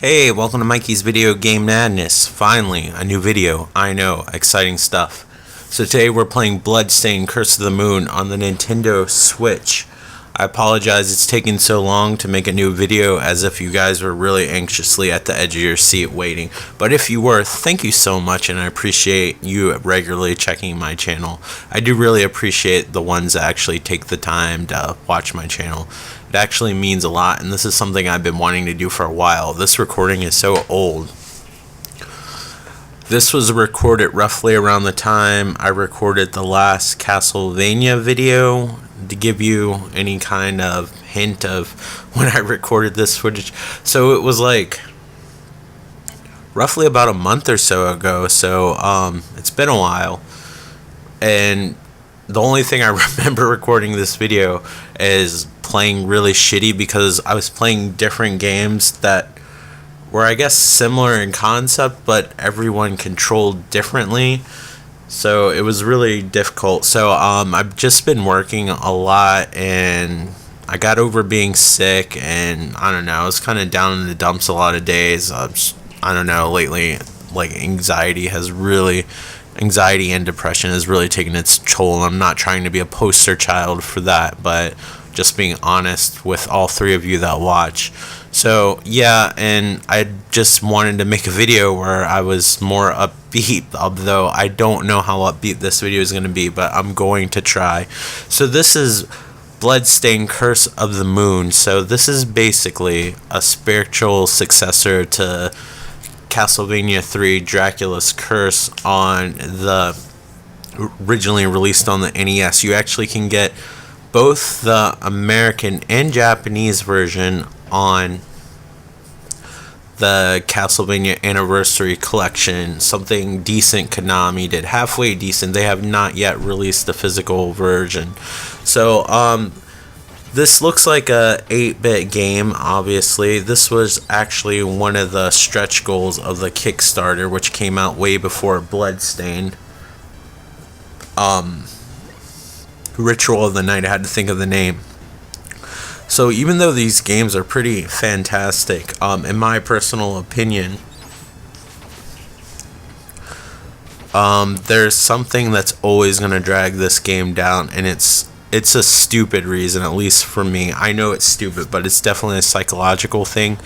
Hey, welcome to Mikey's Video Game Madness. Finally, a new video. I know, exciting stuff. So today we're playing Bloodstained, Curse of the Moon on the Nintendo Switch. I apologize it's taking so long to make a new video, as if you guys were really anxiously at the edge of your seat waiting. But if you were, thank you so much, and I appreciate you regularly checking my channel. I do really appreciate the ones that actually take the time to watch my channel. It actually means a lot, and this is something I've been wanting to do for a while. This recording is so old. This was recorded roughly around the time I recorded the last Castlevania video, to give you any kind of hint of when I recorded this footage. So it was like roughly about a month or so ago, so it's been a while. And the only thing I remember recording this video is playing really shitty, because I was playing different games that were, I guess, similar in concept, but everyone controlled differently. So it was really difficult. So I've just been working a lot, and I got over being sick, and I don't know, I was kind of down in the dumps a lot of days. I don't know, lately, like, anxiety and depression has really taken its toll. I'm not trying to be a poster child for that, but just being honest with all three of you that watch. So yeah, and I just wanted to make a video where I was more upbeat, although I don't know how upbeat this video is going to be, but I'm going to try. So this is Bloodstained, Curse of the Moon. So this is basically a spiritual successor to Castlevania 3 Dracula's Curse on the originally released on the NES. You actually can get both the American and Japanese version on the Castlevania Anniversary Collection. Something decent Konami did, halfway decent. They have not yet released the physical version. So this looks like a 8-bit game, obviously. This was actually one of the stretch goals of the Kickstarter, which came out way before Bloodstained. Ritual of the Night, I had to think of the name. So even though these games are pretty fantastic, in my personal opinion, there's something that's always going to drag this game down, and it's a stupid reason, at least for me. I know it's stupid, but it's definitely a psychological thing.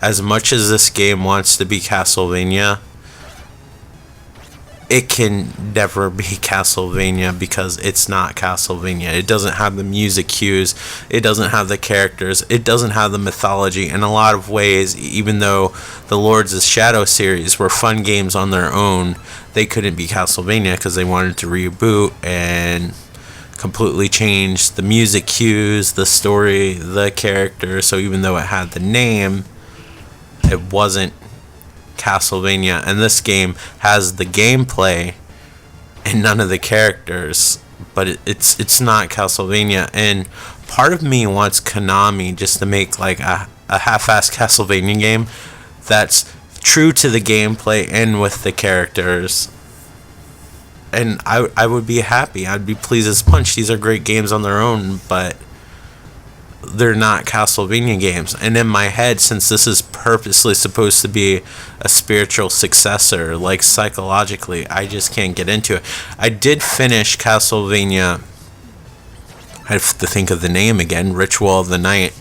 As much as this game wants to be Castlevania, it can never be Castlevania, because it's not Castlevania. It doesn't have the music cues, it doesn't have the characters, it doesn't have the mythology. In a lot of ways, even though the Lords of Shadow series were fun games on their own, they couldn't be Castlevania because they wanted to reboot and completely change the music cues, the story, the character. So even though it had the name, it wasn't Castlevania. And this game has the gameplay and none of the characters, but it's not Castlevania. And part of me wants Konami just to make like a half-assed Castlevania game that's true to the gameplay and with the characters, and I would be happy. I'd be pleased as punch. These are great games on their own, but they're not Castlevania games. And in my head, since this is purposely supposed to be a spiritual successor, like psychologically, I just can't get into it. I did finish Castlevania, I have to think of the name again, Ritual of the Night,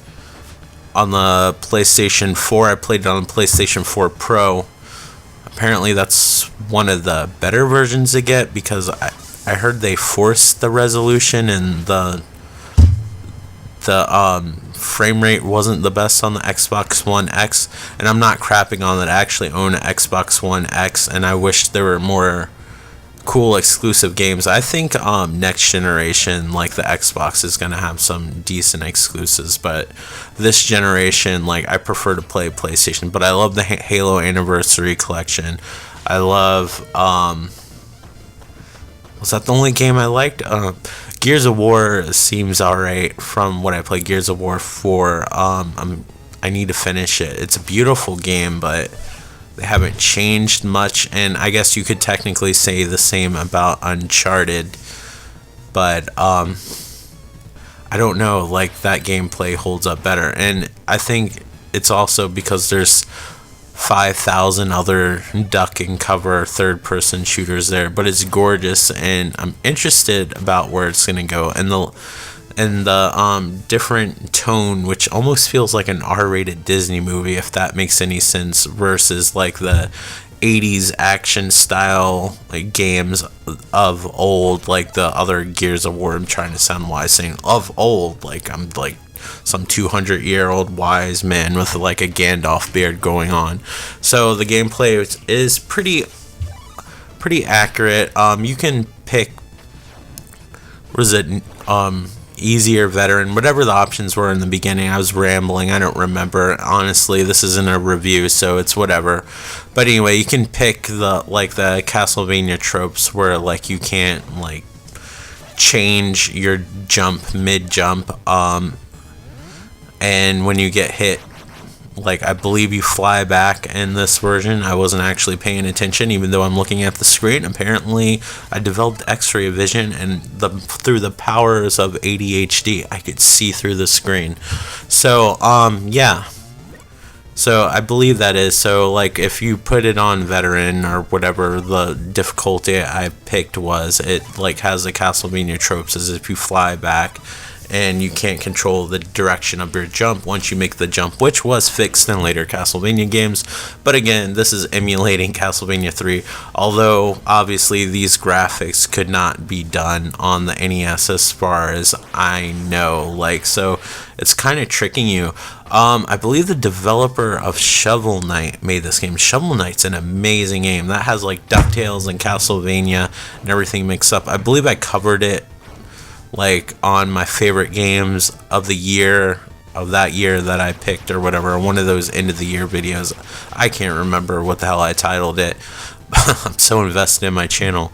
on the PlayStation 4. I played it on the PlayStation 4 Pro. Apparently that's one of the better versions to get, because I heard they forced the resolution, and the frame rate wasn't the best on the Xbox One X. And I'm not crapping on that. I actually own an Xbox One X, and I wish there were more cool exclusive games. I think next generation, like the Xbox, is gonna have some decent exclusives, but this generation, like, I prefer to play PlayStation. But I love the Halo Anniversary Collection. I love was that the only game I liked? Gears of War seems alright from what I played. Gears of War 4. I need to finish it. It's a beautiful game, but they haven't changed much, and I guess you could technically say the same about Uncharted, but I don't know, like, that gameplay holds up better. And I think it's also because there's 5,000 other duck and cover third person shooters there, but it's gorgeous, and I'm interested about where it's gonna go, and the different tone, which almost feels like an R-rated Disney movie, if that makes any sense, versus like the 80s action style like games of old, like the other Gears of War. I'm trying to sound wise saying of old, like I'm like some 200-year-old wise man with like a Gandalf beard going on. So the gameplay is pretty accurate. You can pick, what is it, easier, veteran, whatever the options were in the beginning. I was rambling, I don't remember, honestly. This isn't a review, so it's whatever. But anyway, you can pick the Castlevania tropes where like you can't like change your jump mid-jump, and when you get hit, like I believe you fly back in this version. I wasn't actually paying attention, even though I'm looking at the screen. Apparently I developed x-ray vision, and through the powers of ADHD I could see through the screen. So yeah, so I believe that is so. Like if you put it on veteran or whatever the difficulty I picked was, it like has the Castlevania tropes, as if you fly back and you can't control the direction of your jump once you make the jump, which was fixed in later Castlevania games. But again, this is emulating Castlevania 3, although obviously these graphics could not be done on the NES as far as I know. Like, so it's kind of tricking you. I believe the developer of Shovel Knight made this game. Shovel Knight's an amazing game that has like DuckTales and Castlevania and everything mixed up. I believe I covered it like on my favorite games of the year, of that year that I picked or whatever, one of those end of the year videos. I can't remember what the hell I titled it. I'm so invested in my channel.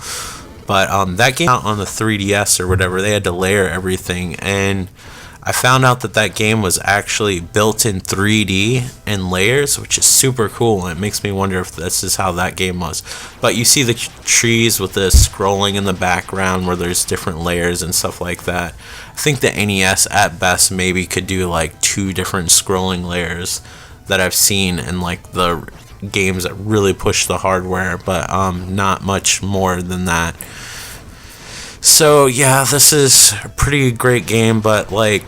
But that game out on the 3DS or whatever, they had to layer everything, and I found out that game was actually built in 3D and layers, which is super cool. It makes me wonder if this is how that game was. But you see the trees with the scrolling in the background where there's different layers and stuff like that. I think the NES at best maybe could do like 2 different scrolling layers that I've seen in like the games that really push the hardware, but not much more than that. So yeah, this is a pretty great game, but like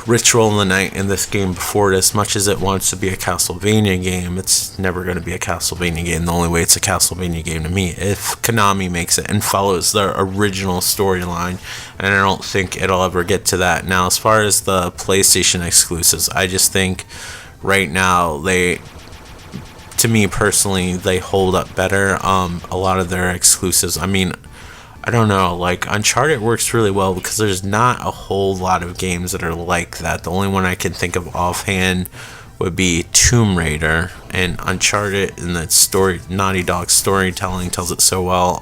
Ritual in the Night in this game before it, as much as it wants to be a Castlevania game, it's never going to be a Castlevania game. The only way it's a Castlevania game to me if Konami makes it and follows their original storyline, and I don't think it'll ever get to that. Now, as far as the PlayStation exclusives, I just think right now to me personally, they hold up better. A lot of their exclusives, I mean, I don't know, like Uncharted works really well because there's not a whole lot of games that are like that. The only one I can think of offhand would be Tomb Raider, and Uncharted and the story, Naughty Dog storytelling tells it so well.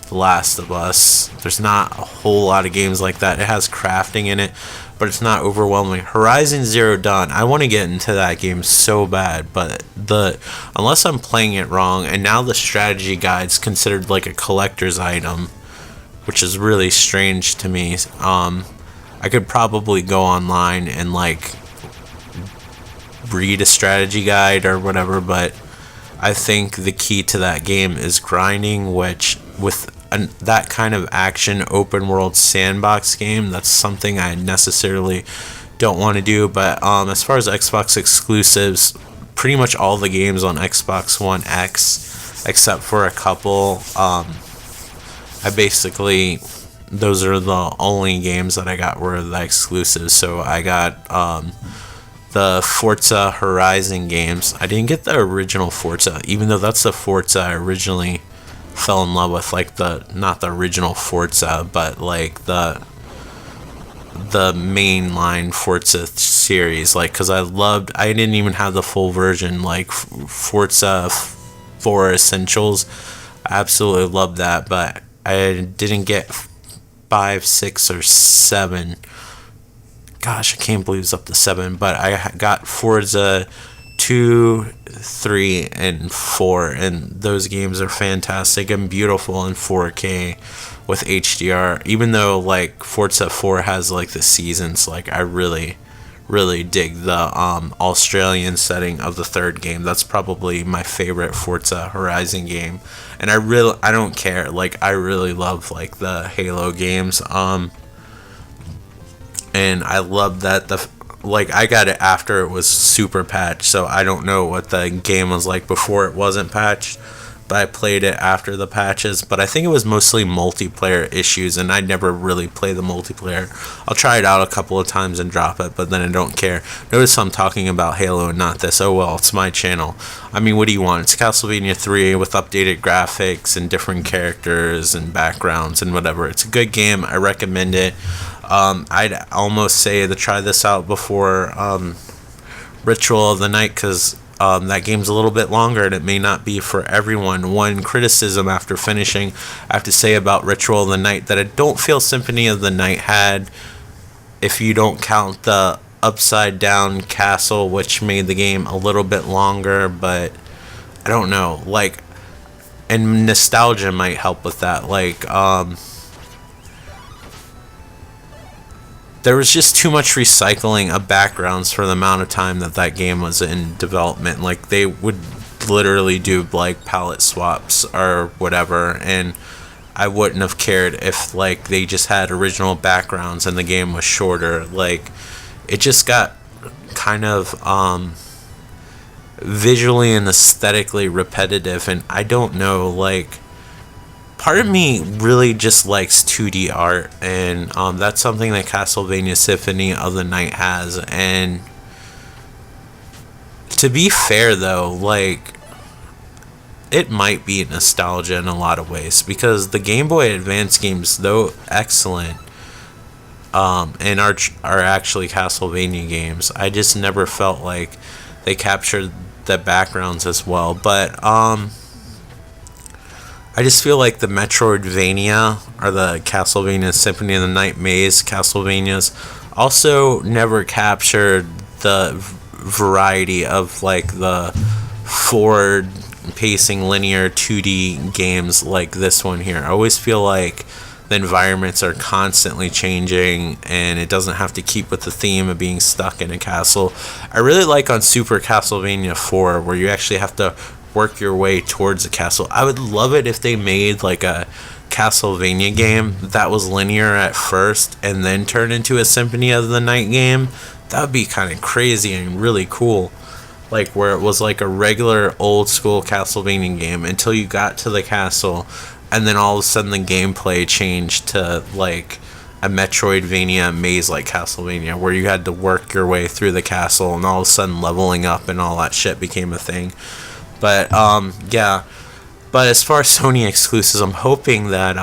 The Last of Us, there's not a whole lot of games like that. It has crafting in it, but it's not overwhelming. Horizon Zero Dawn, I want to get into that game so bad, but unless I'm playing it wrong, and now the strategy guide's considered like a collector's item, which is really strange to me. I could probably go online and like read a strategy guide or whatever, but I think the key to that game is grinding, which with that kind of action open world sandbox game, that's something I necessarily don't want to do. But as far as Xbox exclusives, pretty much all the games on Xbox One X, except for a couple, those are the only games that I got were the exclusives. So I got the Forza Horizon games. I didn't get the original Forza, even though that's the Forza I originally fell in love with, like not the original Forza, but like the mainline Forza series, like, because I didn't even have the full version, like Forza 4 Essentials. I absolutely loved that, but I didn't get 5, 6, or 7. Gosh, I can't believe it's up to 7, but I got Forza 2, 3, and 4, and those games are fantastic and beautiful in 4K with HDR. Even though like Forza 4 has like the seasons, like I really really dig the Australian setting of the third game. That's probably my favorite Forza Horizon game, and I don't care. Like, I really love like the Halo games. And I love that I got it after it was super patched, so I don't know what the game was like before it wasn't patched. But I played it after the patches. But I think it was mostly multiplayer issues, and I never really play the multiplayer. I'll try it out a couple of times and drop it, but then I don't care. Notice I'm talking about Halo and not this. Oh well, it's my channel. I mean, what do you want? It's Castlevania 3 with updated graphics and different characters and backgrounds and whatever. It's a good game. I recommend it. I'd almost say to try this out before Ritual of the Night, because that game's a little bit longer and it may not be for everyone. One criticism after finishing I have to say about Ritual of the Night that I don't feel Symphony of the Night had, if you don't count the upside down castle, which made the game a little bit longer. But I don't know, like, and nostalgia might help with that. Like, there was just too much recycling of backgrounds for the amount of time that game was in development. Like, they would literally do like palette swaps or whatever, and I wouldn't have cared if like they just had original backgrounds and the game was shorter. Like, it just got kind of visually and aesthetically repetitive, and I don't know, like, part of me really just likes 2D art, and that's something that Castlevania Symphony of the Night has. And to be fair though, like, it might be nostalgia in a lot of ways, because the Game Boy Advance games, though excellent, and are actually Castlevania games, I just never felt like they captured the backgrounds as well. But I just feel like the Metroidvania or the Castlevania Symphony of the Night Maze Castlevanias also never captured the variety of like the forward pacing linear 2D games like this one here. I always feel like the environments are constantly changing and it doesn't have to keep with the theme of being stuck in a castle. I really like on Super Castlevania 4 where you actually have to work your way towards a castle. I would love it if they made like a Castlevania game that was linear at first and then turned into a Symphony of the Night game. That would be kind of crazy and really cool. Like, where it was like a regular old school Castlevania game until you got to the castle, and then all of a sudden the gameplay changed to like a Metroidvania maze like Castlevania, where you had to work your way through the castle, and all of a sudden leveling up and all that shit became a thing. But yeah. But as far as Sony exclusives, I'm hoping that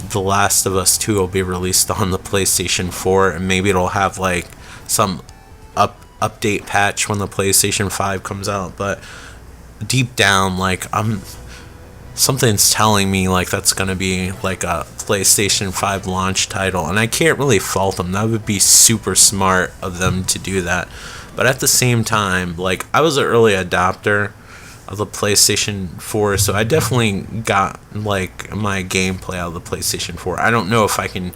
The Last of Us 2 will be released on the PlayStation 4, and maybe it'll have like some update patch when the PlayStation 5 comes out. But deep down, like, something's telling me like that's gonna be like a PlayStation 5 launch title, and I can't really fault them. That would be super smart of them to do that. But at the same time, like, I was an early adopter of the PlayStation 4, so I definitely got like my gameplay out of the PlayStation 4. I don't know if I can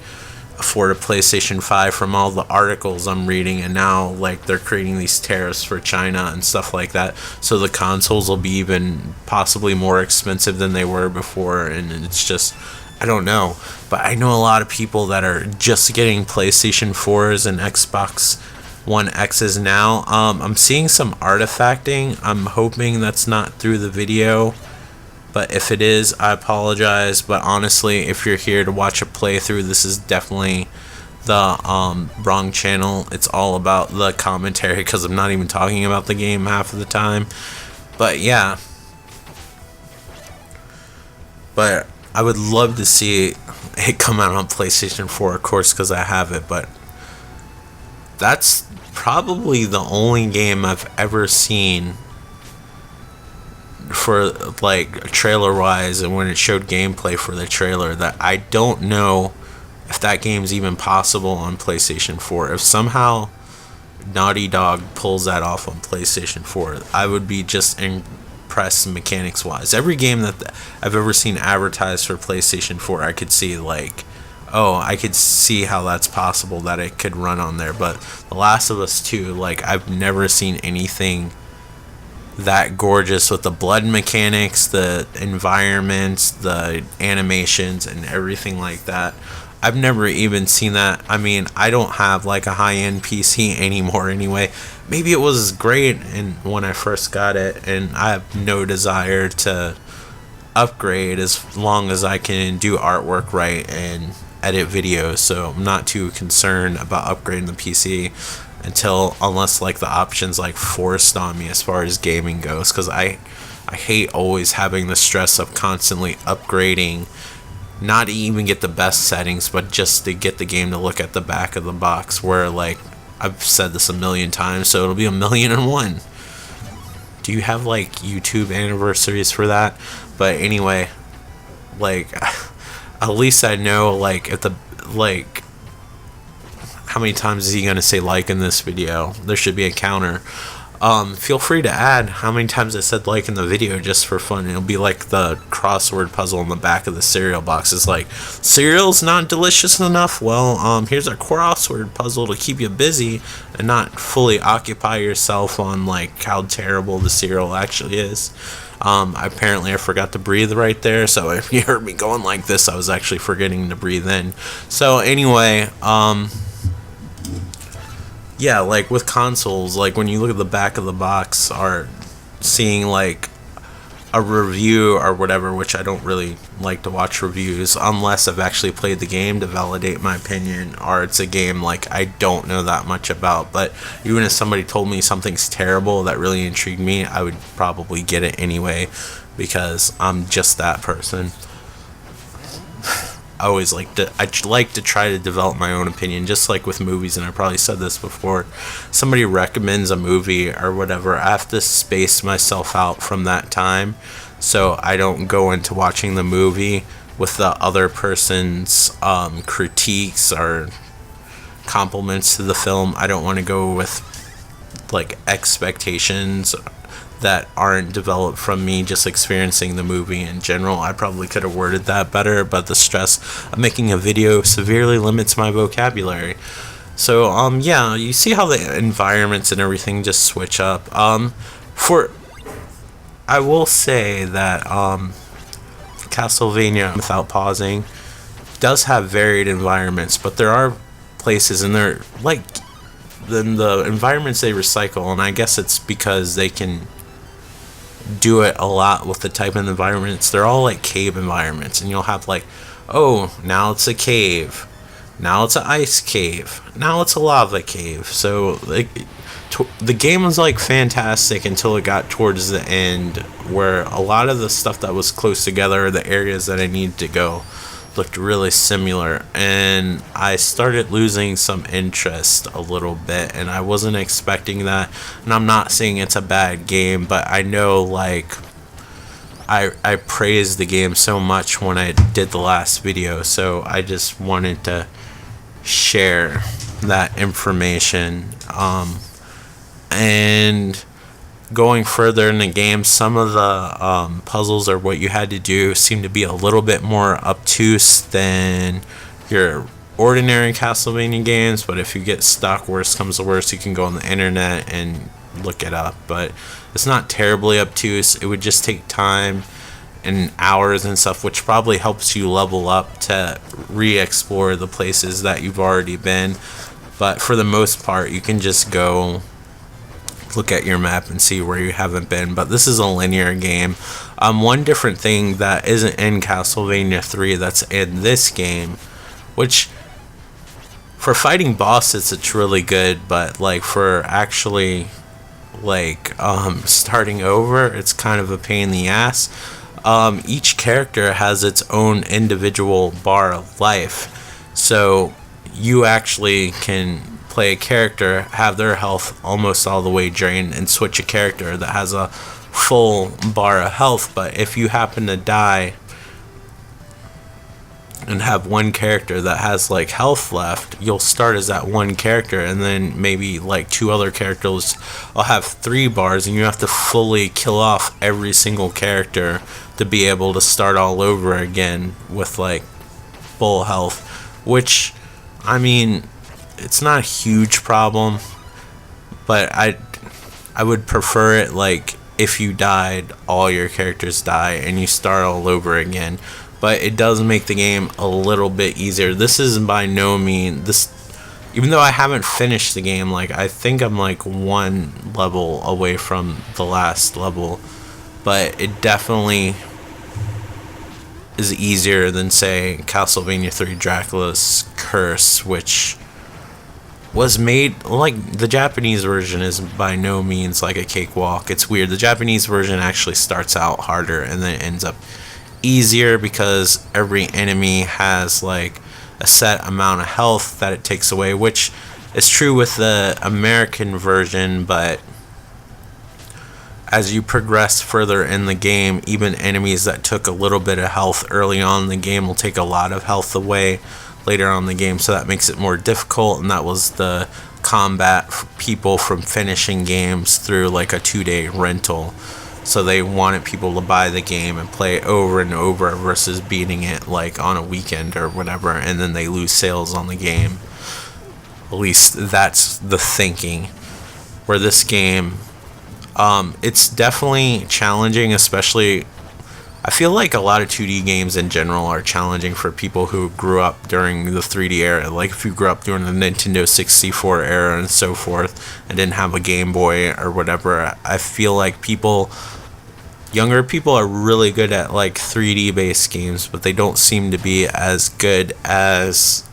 afford a PlayStation 5 from all the articles I'm reading, and now like they're creating these tariffs for China and stuff like that, so the consoles will be even possibly more expensive than they were before. And it's just, I don't know. But I know a lot of people that are just getting PlayStation 4s and Xbox One X's now. I'm seeing some artifacting. I'm hoping that's not through the video, but if it is, I apologize. But honestly, if you're here to watch a playthrough, this is definitely the wrong channel. It's all about the commentary, because I'm not even talking about the game half of the time. But yeah, but I would love to see it come out on PlayStation 4, of course, because I have it. But that's probably the only game I've ever seen for like trailer wise, and when it showed gameplay for the trailer, that I don't know if that game's even possible on PlayStation 4. If somehow Naughty Dog pulls that off on PlayStation 4, I would be just impressed mechanics wise. Every game that I've ever seen advertised for PlayStation 4, I could see like, oh, I could see how that's possible that it could run on there. But The Last of Us 2, like, I've never seen anything that gorgeous with the blood mechanics, the environments, the animations, and everything like that. I've never even seen that. I mean, I don't have like a high-end PC anymore anyway. Maybe it was great when I first got it, and I have no desire to upgrade as long as I can do artwork right and edit videos. So I'm not too concerned about upgrading the PC unless like the options like forced on me as far as gaming goes, because I hate always having the stress of constantly upgrading, not to even get the best settings, but just to get the game to look at the back of the box, where like I've said this a million times, so it'll be 1,000,001. Do you have like YouTube anniversaries for that? But anyway, like at least I know like if the like how many times is he gonna say like in this video? There should be a counter. Feel free to add how many times I said like in the video, just for fun. It'll be like the crossword puzzle in the back of the cereal box. It's like, cereal's not delicious enough? Well, here's a crossword puzzle to keep you busy and not fully occupy yourself on like how terrible the cereal actually is. Apparently I forgot to breathe right there, so if you heard me going like this, I was actually forgetting to breathe in. So anyway, yeah, like with consoles, like when you look at the back of the box, or seeing like a review or whatever, which I don't really like to watch reviews unless I've actually played the game to validate my opinion, or it's a game like I don't know that much about. But even if somebody told me something's terrible that really intrigued me, I would probably get it anyway, because I'm just that person. I like to try to develop my own opinion, just like with movies, and I probably said this before. Somebody recommends a movie or whatever, I have to space myself out from that time, so I don't go into watching the movie with the other person's critiques or compliments to the film. I don't want to go with like expectations that aren't developed from me just experiencing the movie in general. I probably could have worded that better, but the stress of making a video severely limits my vocabulary. So yeah, you see how the environments and everything just switch up. I will say that Castlevania, without pausing, does have varied environments, but there are places, and they're like the environments they recycle, and I guess it's because they can do it a lot with the type of environments. They're all like cave environments, and you'll have like, oh, now it's a cave, now it's an ice cave, now it's a lava cave. So like the game was like fantastic until it got towards the end, where a lot of the stuff that was close together, the areas that I needed to go, looked really similar, and I started losing some interest a little bit, and I wasn't expecting that. And I'm not saying it's a bad game, but I know like I praised the game so much when I did the last video, so I just wanted to share that information. And going further in the game, some of the puzzles or what you had to do seem to be a little bit more obtuse than your ordinary Castlevania games. But if you get stuck, worst comes to worst, you can go on the internet and look it up. But it's not terribly obtuse. It would just take time and hours and stuff, which probably helps you level up to re-explore the places that you've already been. But for the most part, you can just go look at your map and see where you haven't been. But this is a linear game. One different thing that isn't in Castlevania 3 that's in this game, which for fighting bosses it's really good, but like for actually like starting over, it's kind of a pain in the ass. Each character has its own individual bar of life, so you actually can play a character, have their health almost all the way drained, and switch a character that has a full bar of health. But if you happen to die and have one character that has like health left, you'll start as that one character, and then maybe like two other characters will have 3 bars, and you have to fully kill off every single character to be able to start all over again with like full health. which, I mean, it's not a huge problem, but I would prefer it like if you died, all your characters die and you start all over again. But it does make the game a little bit easier. This is by no means even though I haven't finished the game, like I think I'm like one level away from the last level, but it definitely is easier than, say, Castlevania 3 Dracula's Curse, which was made, like, the Japanese version is by no means like a cakewalk. It's weird. The Japanese version actually starts out harder and then ends up easier because every enemy has like a set amount of health that it takes away, which is true with the American version, but as you progress further in the game, even enemies that took a little bit of health early on in the game will take a lot of health away later on in the game, so that makes it more difficult. And that was the combat for people from finishing games through like a 2-day rental, so they wanted people to buy the game and play it over and over versus beating it like on a weekend or whatever, and then they lose sales on the game. At least that's the thinking. Where this game, it's definitely challenging, especially I feel like a lot of 2D games in general are challenging for people who grew up during the 3D era. Like if you grew up during the Nintendo 64 era and so forth and didn't have a Game Boy or whatever, I feel like younger people are really good at like 3D based games, but they don't seem to be as good as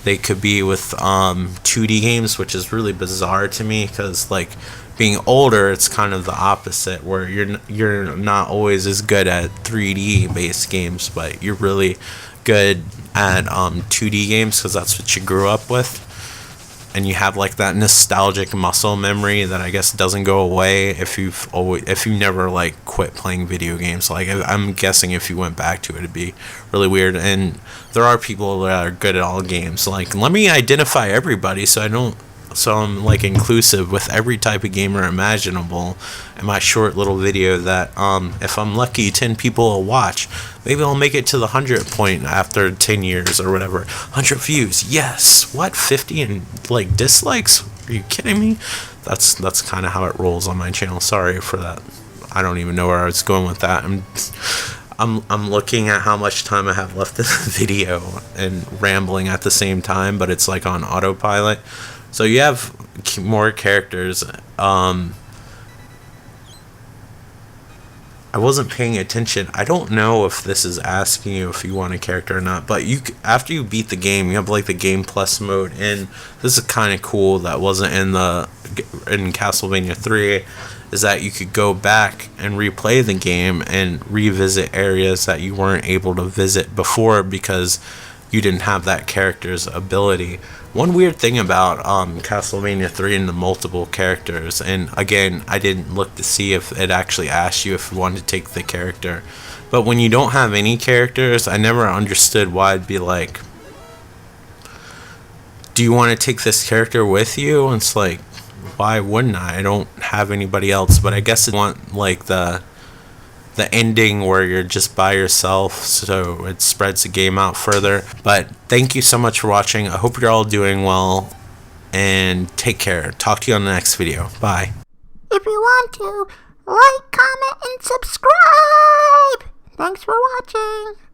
they could be with 2D games, which is really bizarre to me because like being older, it's kind of the opposite, where you're not always as good at 3D based games, but you're really good at 2D games because that's what you grew up with, and you have like that nostalgic muscle memory that I guess doesn't go away if you never like quit playing video games. Like I'm guessing if you went back to it, it'd be really weird. And there are people that are good at all games. Like let me identify everybody so I'm like inclusive with every type of gamer imaginable in my short little video that if I'm lucky 10 people will watch. Maybe I'll make it to the 100 point after 10 years or whatever. 100 views, yes. What, 50 and like dislikes? Are you kidding me? That's kind of how it rolls on my channel. Sorry for that. I don't even know where I was going with that. I'm looking at how much time I have left in the video and rambling at the same time, but it's like on autopilot. So you have more characters. I wasn't paying attention. I don't know if this is asking you if you want a character or not, but after you beat the game, you have like the Game Plus mode, and this is kind of cool that wasn't in Castlevania 3, is that you could go back and replay the game and revisit areas that you weren't able to visit before because you didn't have that character's ability. One weird thing about Castlevania 3 and the multiple characters, and again, I didn't look to see if it actually asked you if you wanted to take the character, but when you don't have any characters, I never understood why it'd be like, do you want to take this character with you? And it's like, why wouldn't I? I don't have anybody else, but I guess I want like the ending where you're just by yourself, so it spreads the game out further. But thank you so much for watching. I hope you're all doing well, and take care. Talk to you on the next video. Bye. If you want to, like, comment, and subscribe. Thanks for watching.